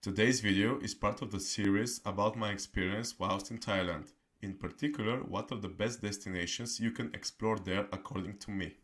Today's video is part of the series about my experience whilst in Thailand. In particular, what are the best destinations you can explore there according to me.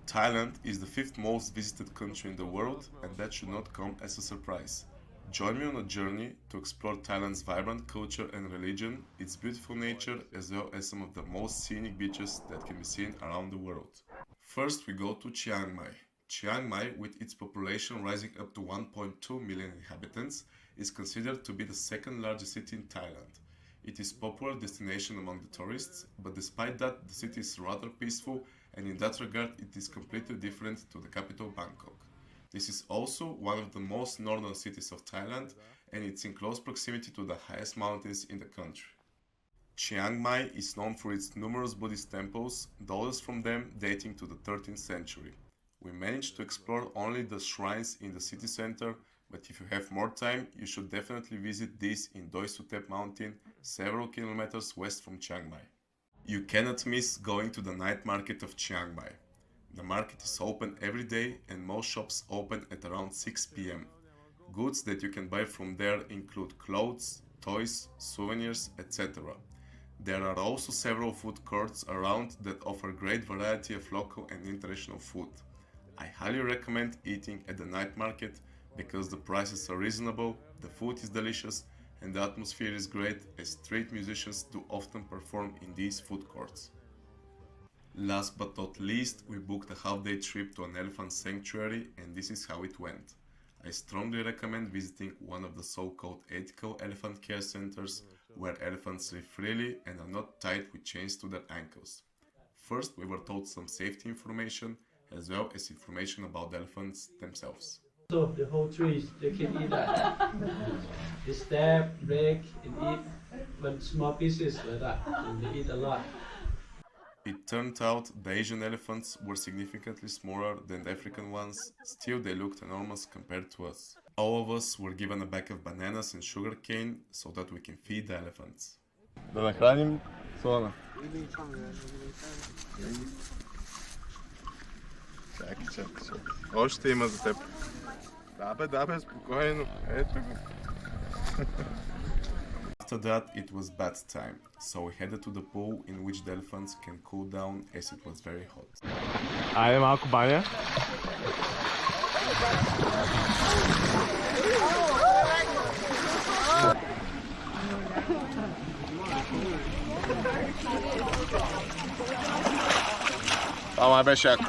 Thailand is the fifth most visited country in the world, and that should not come as a surprise. Join me on a journey to explore Thailand's vibrant culture and religion, its beautiful nature, as well as some of the most scenic beaches that can be seen around the world. First, we go to Chiang Mai. Chiang Mai, with its population rising up to 1.2 million inhabitants, is considered to be the second largest city in Thailand. It is a popular destination among the tourists, but despite that, the city is rather peaceful, and in that regard, it is completely different to the capital Bangkok. This is also one of the most northern cities of Thailand, and it's in close proximity to the highest mountains in the country. Chiang Mai is known for its numerous Buddhist temples, the oldest from them dating to the 13th century. We managed to explore only the shrines in the city center, but if you have more time, you should definitely visit these in Doi Suthep mountain, several kilometers west from Chiang Mai. You cannot miss going to the night market of Chiang Mai. The market is open every day and most shops open at around 6 p.m. Goods that you can buy from there include clothes, toys, souvenirs, etc. There are also several food courts around that offer great variety of local and international food. I highly recommend eating at the night market because the prices are reasonable, the food is delicious, and the atmosphere is great as street musicians do often perform in these food courts. Last but not least, we booked a half-day trip to an elephant sanctuary, and this is how it went. I strongly recommend visiting one of the so-called ethical elephant care centers where elephants live freely and are not tied with chains to their ankles. First, we were told some safety information as well as information about the elephants themselves. So the whole trees, they can eat that. They stab, break, and eat, but small pieces like that, and they eat a lot. It turned out the Asian elephants were significantly smaller than the African ones, still they looked enormous compared to us. All of us were given a bag of bananas and sugar cane so that we can feed the elephants. Да нахраним слона. Чакай. Още има за теб. Да бе, спокойно. Ето го. After that, it was bath time, so we headed to the pool in which the elephants can cool down as it was very hot. Айде малко баня. Това беше яко.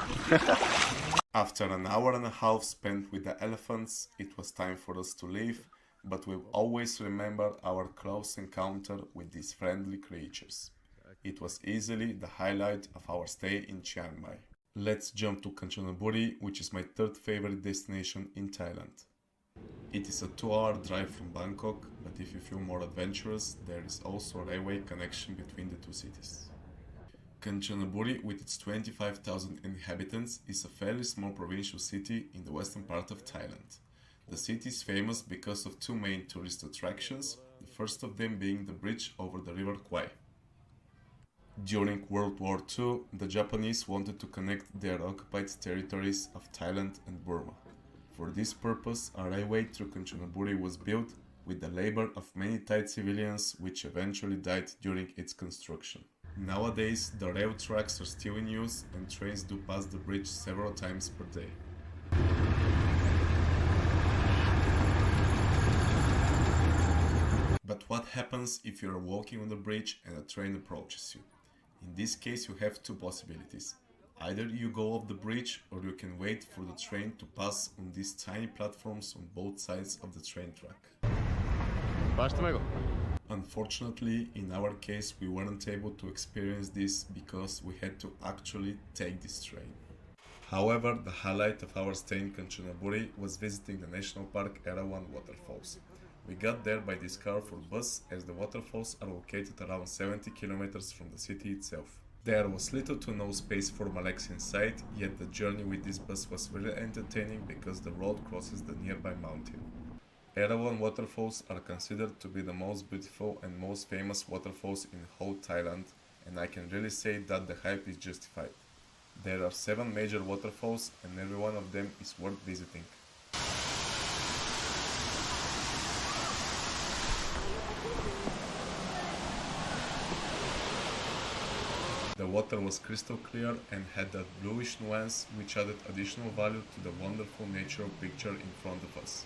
After an hour and a half spent with the elephants, it was time for us to leave, but we'll always remember our close encounter with these friendly creatures. It was easily the highlight of our stay in Chiang Mai. Let's jump to Kanchanaburi, which is my third favorite destination in Thailand. It is a 2-hour drive from Bangkok, but if you feel more adventurous, there is also a railway connection between the two cities. Kanchanaburi, with its 25,000 inhabitants, is a fairly small provincial city in the western part of Thailand. The city is famous because of two main tourist attractions, the first of them being the bridge over the river Kwai. During World War II, the Japanese wanted to connect their occupied territories of Thailand and Burma. For this purpose, a railway through Kanchanaburi was built with the labor of many Thai civilians, which eventually died during its construction. Nowadays, the rail tracks are still in use and trains do pass the bridge several times per day. But what happens if you are walking on the bridge and a train approaches you? In this case, you have two possibilities. Either you go off the bridge or you can wait for the train to pass on these tiny platforms on both sides of the train track. Unfortunately, in our case, we weren't able to experience this because we had to actually take this train. However, the highlight of our stay in Kanchanaburi was visiting the National Park Erawan waterfalls. We got there by this colorful bus as the waterfalls are located around 70 kilometers from the city itself. There was little to no space for Maleks inside, yet the journey with this bus was very entertaining because the road crosses the nearby mountain. Erawan waterfalls are considered to be the most beautiful and most famous waterfalls in whole Thailand, and I can really say that the hype is justified. There are 7 major waterfalls and every one of them is worth visiting. water was crystal clear and had that bluish nuance which added additional value to the wonderful natural picture in front of us.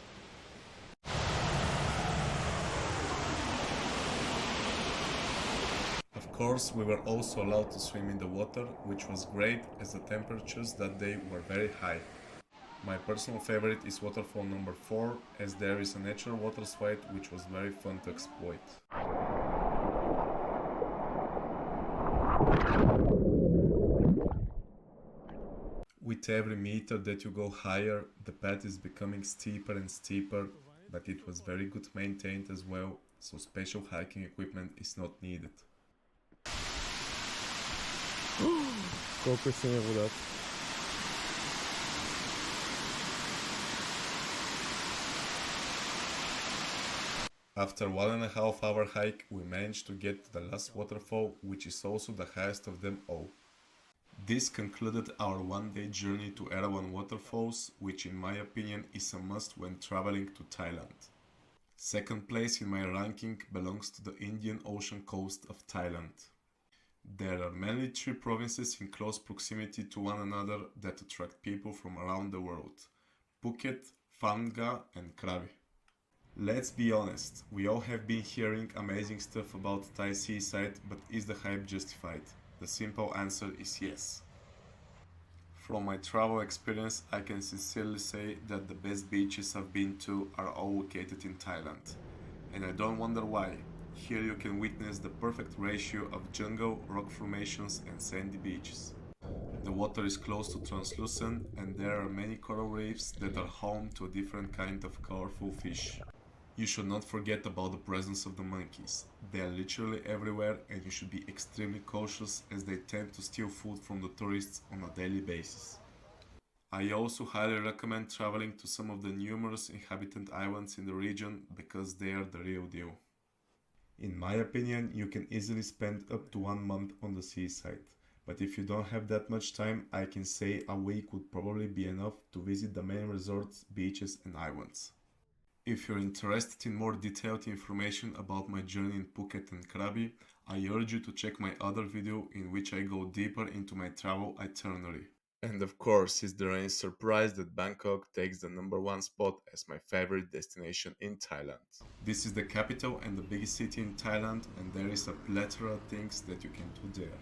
Of course, we were also allowed to swim in the water, which was great as the temperatures that day were very high. My personal favorite is waterfall number 4, as there is a natural water slide which was very fun to exploit. With every meter that you go higher, the path is becoming steeper and steeper, but it was very good maintained as well, so special hiking equipment is not needed. Колко е синя водата. After 1.5 hour hike, we managed to get to the last waterfall, which is also the highest of them all. This concluded our one-day journey to Erawan Waterfalls, which in my opinion is a must when traveling to Thailand. Second place in my ranking belongs to the Indian Ocean coast of Thailand. There are mainly 3 provinces in close proximity to one another that attract people from around the world: Phuket, Phang Nga and Krabi. Let's be honest, we all have been hearing amazing stuff about Thai seaside, but is the hype justified? The simple answer is yes. From my travel experience, I can sincerely say that the best beaches I've been to are all located in Thailand. And I don't wonder why. Here you can witness the perfect ratio of jungle, rock formations and sandy beaches. The water is close to translucent and there are many coral reefs that are home to a different kind of colorful fish. You should not forget about the presence of the monkeys. They are literally everywhere and you should be extremely cautious as they tend to steal food from the tourists on a daily basis. I also highly recommend traveling to some of the numerous inhabited islands in the region because they are the real deal. In my opinion, you can easily spend up to 1 month on the seaside. But if you don't have that much time, I can say a week would probably be enough to visit the main resorts, beaches and islands. If you're interested in more detailed information about my journey in Phuket and Krabi, I urge you to check my other video in which I go deeper into my travel itinerary. And of course, is there any surprise that Bangkok takes the #1 spot as my favorite destination in Thailand? This is the capital and the biggest city in Thailand, and there is a plethora of things that you can do there.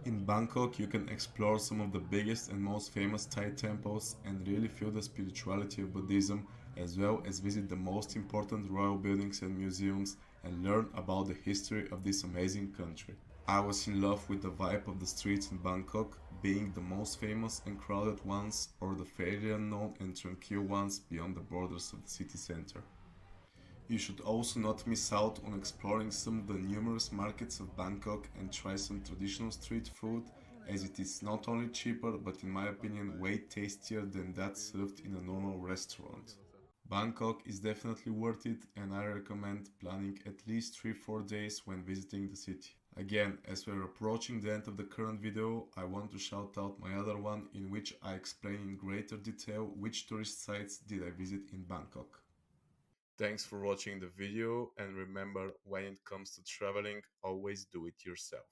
In Bangkok, you can explore some of the biggest and most famous Thai temples and really feel the spirituality of Buddhism, as well as visit the most important royal buildings and museums and learn about the history of this amazing country. I was in love with the vibe of the streets in Bangkok, being the most famous and crowded ones or the fairly unknown and tranquil ones beyond the borders of the city center. You should also not miss out on exploring some of the numerous markets of Bangkok and try some traditional street food, as it is not only cheaper but in my opinion way tastier than that served in a normal restaurant. Bangkok is definitely worth it and I recommend planning at least 3-4 days when visiting the city. Again, as we're approaching the end of the current video, I want to shout out my other one in which I explain in greater detail which tourist sites did I visit in Bangkok. Thanks for watching the video and remember, when it comes to traveling, always do it yourself.